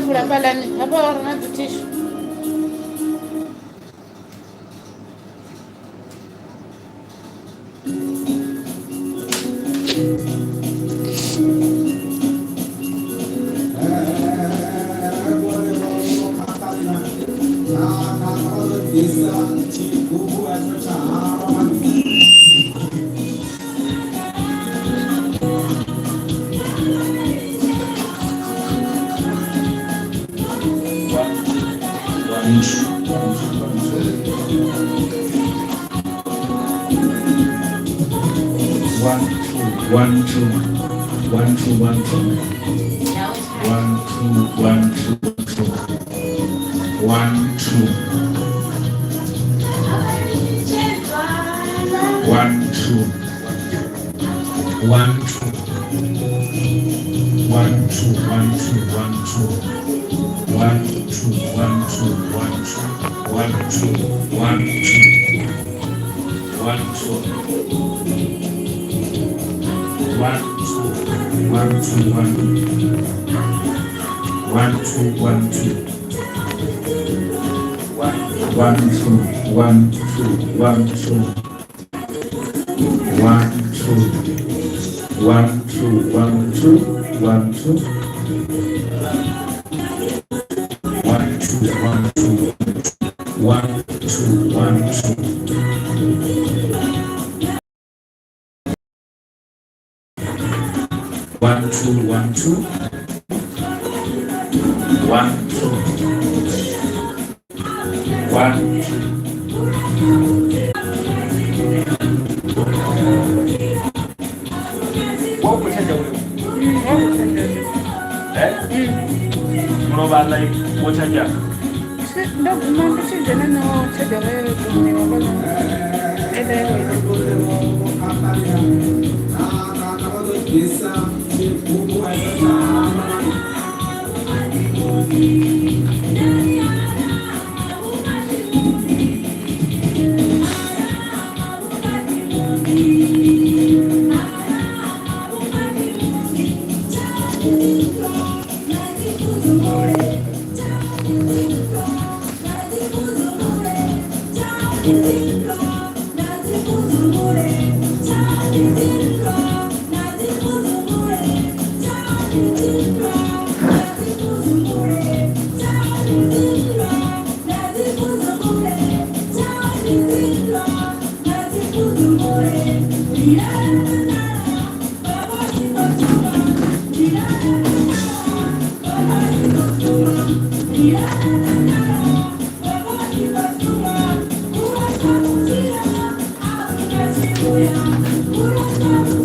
pura palani. Hapa warna tutishu. One, two, one, two, one, two, one, two, one, two, two, one, two, one, two, one, two, one, two, one, two, one, two, one, two, one, two, one, two, one, two, one, two, one, two. One, two, one, two, one, one, two, one, two, one, two, one, two, one, two, one, two, one, two, one, two, one, two, one, two, one, two, one, two, one, two. One, two, one, two, one, two, one, what we can do? No bad like what I got. No, no, this is the no, it's the Yeah.